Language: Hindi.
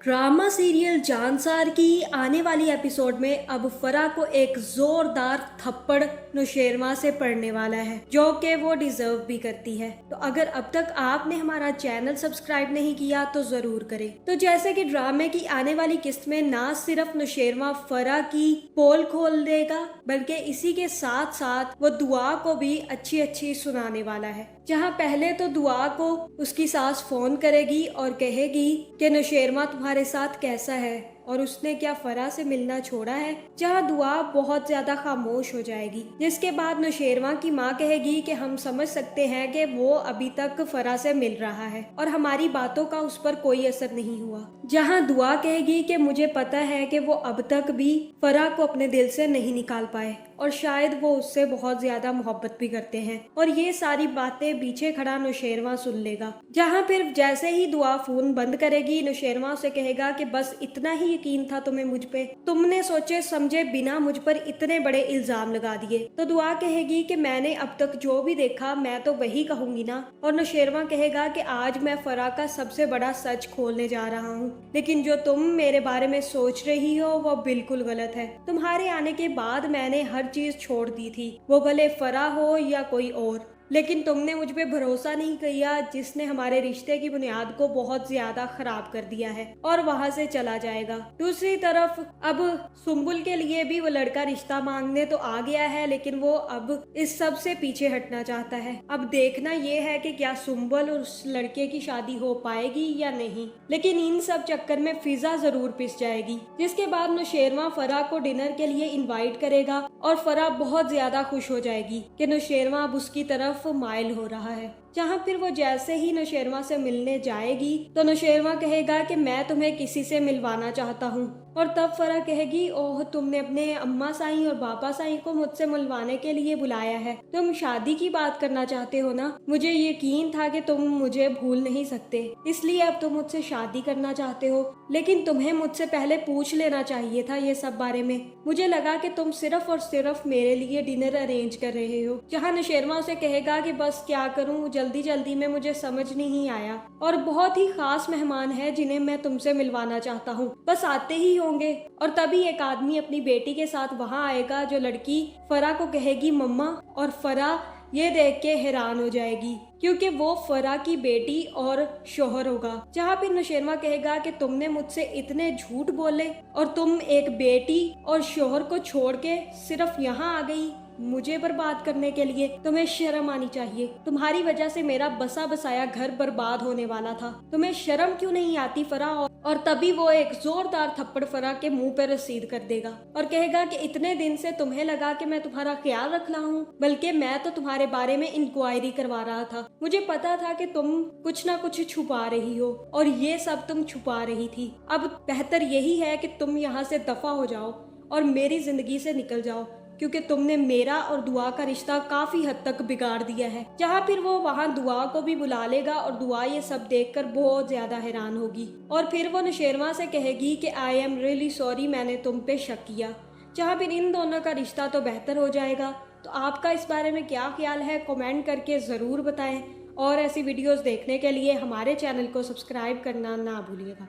ड्रामा सीरियल जानसार की आने वाली एपिसोड में अब फरा को एक जोरदार थप्पड़ नौशेरमा से पड़ने वाला है, जो कि वो डिजर्व भी करती है। तो अगर अब तक आपने हमारा चैनल सब्सक्राइब नहीं किया तो जरूर करें। तो जैसे कि ड्रामे की आने वाली किस्त में ना सिर्फ नौशेरमा फरा की पोल खोल देगा, बल्कि इसी के साथ साथ वो दुआ को भी अच्छी अच्छी सुनाने वाला है। जहाँ पहले तो दुआ को उसकी सास फोन करेगी और कहेगी कि नौशेरमा तुम्हारे साथ कैसा है और उसने क्या फरा से मिलना छोड़ा है। जहाँ दुआ बहुत ज्यादा खामोश हो जाएगी, जिसके बाद नौशेरमा की माँ कहेगी कि हम समझ सकते हैं कि वो अभी तक फरा से मिल रहा है और हमारी बातों का उस पर कोई असर नहीं हुआ। जहाँ दुआ कहेगी कि मुझे पता है कि वो अब तक भी फरा को अपने दिल से नहीं निकाल पाए और शायद वो उससे बहुत ज्यादा मोहब्बत भी करते हैं, और ये सारी बातें पीछे खड़ा नौशेरमा सुन लेगा। जहाँ फिर जैसे ही दुआ फोन बंद करेगी, नौशेरमा उसे कहेगा कि बस इतना ही यकीन था तुम्हें मुझ पे, तुमने सोचे समझे बिना मुझ पर इतने बड़े इल्जाम लगा दिए। तो दुआ कहेगी कि मैंने अब तक जो भी देखा मैं तो वही कहूंगी ना, और नौशेरमा कहेगा कि आज मैं फरा का सबसे बड़ा सच खोलने जा रहा हूँ, लेकिन जो तुम मेरे बारे में सोच रही हो वो बिल्कुल गलत है। तुम्हारे आने के बाद मैंने हर चीज छोड़ दी थी, वो भले फरा हो या कोई और, लेकिन तुमने मुझ पे भरोसा नहीं किया, जिसने हमारे रिश्ते की बुनियाद को बहुत ज्यादा खराब कर दिया है और वहां से चला जाएगा। दूसरी तरफ अब सुम्बुल के लिए भी वो लड़का रिश्ता मांगने तो आ गया है, लेकिन वो अब इस सब से पीछे हटना चाहता है। अब देखना ये है कि क्या सुम्बुल और उस लड़के की शादी हो पाएगी या नहीं, लेकिन इन सब चक्कर में फिजा जरूर पिस जाएगी। जिसके बाद नौशेरमा फरा को डिनर के लिए इन्वाइट करेगा और फरा बहुत ज्यादा खुश हो जाएगी कि नौशेरमा अब उसकी तरफ माइल हो रहा है। जहाँ फिर वो जैसे ही नौशेरमा से मिलने जाएगी तो नौशेरमा कहेगा कि मैं तुम्हें किसी से मिलवाना चाहता हूँ, और तब फरा कहेगी ओह तुमने अपने अम्मा साईं और बाबा साईं को मुझसे मिलवाने के लिए बुलाया है, तुम शादी की बात करना चाहते हो ना। मुझे यकीन था कि तुम मुझे भूल नहीं सकते, इसलिए अब तुम मुझसे शादी करना चाहते हो, लेकिन तुम्हें मुझसे पहले पूछ लेना चाहिए था ये सब बारे में। मुझे लगा कि तुम सिर्फ और सिर्फ मेरे लिए डिनर अरेंज कर रहे हो। जहाँ नौशेरमा उसे कहेगा कि बस क्या करूँ, जल्दी जल्दी में मुझे समझ नहीं आया, और बहुत ही खास मेहमान है जिन्हें मैं तुमसे मिलवाना चाहता हूँ, बस आते ही होंगे। और तभी एक आदमी अपनी बेटी के साथ वहाँ आएगा, जो लड़की फरा को कहेगी मम्मा, और फरा ये देख के हैरान हो जाएगी क्योंकि वो फरा की बेटी और शोहर होगा। जहाँ फिर नौशेरमा कहेगा कि तुमने मुझसे इतने झूठ बोले और तुम एक बेटी और शोहर को छोड़ के सिर्फ यहाँ आ गई मुझे बर्बाद करने के लिए, तुम्हें शर्म आनी चाहिए। तुम्हारी वजह से मेरा बसा बसाया घर बर्बाद होने वाला था, तुम्हें शर्म क्यों नहीं आती फरा। और तभी वो एक जोरदार थप्पड़ फरा के मुंह पे रसीद कर देगा और कहेगा कि इतने दिन से तुम्हें लगा कि मैं तुम्हारा ख्याल रख रहा हूँ, बल्कि मैं तो तुम्हारे बारे में इंक्वायरी करवा रहा था। मुझे पता था कि तुम कुछ ना कुछ छुपा रही हो और ये सब तुम छुपा रही थी। अब बेहतर यही है कि तुम यहाँ से दफा हो जाओ और मेरी जिंदगी से निकल जाओ, क्योंकि तुमने मेरा और दुआ का रिश्ता काफी हद तक बिगाड़ दिया है। जहाँ फिर वो वहाँ दुआ को भी बुला लेगा और दुआ ये सब देखकर बहुत ज्यादा हैरान होगी, और फिर वो नौशेरमा से कहेगी कि आई एम रियली सॉरी, मैंने तुम पे शक किया। जहाँ फिर इन दोनों का रिश्ता तो बेहतर हो जाएगा। तो आपका इस बारे में क्या ख्याल है, कमेंट करके जरूर बताएं, और ऐसी वीडियोस देखने के लिए हमारे चैनल को सब्सक्राइब करना ना भूलिएगा।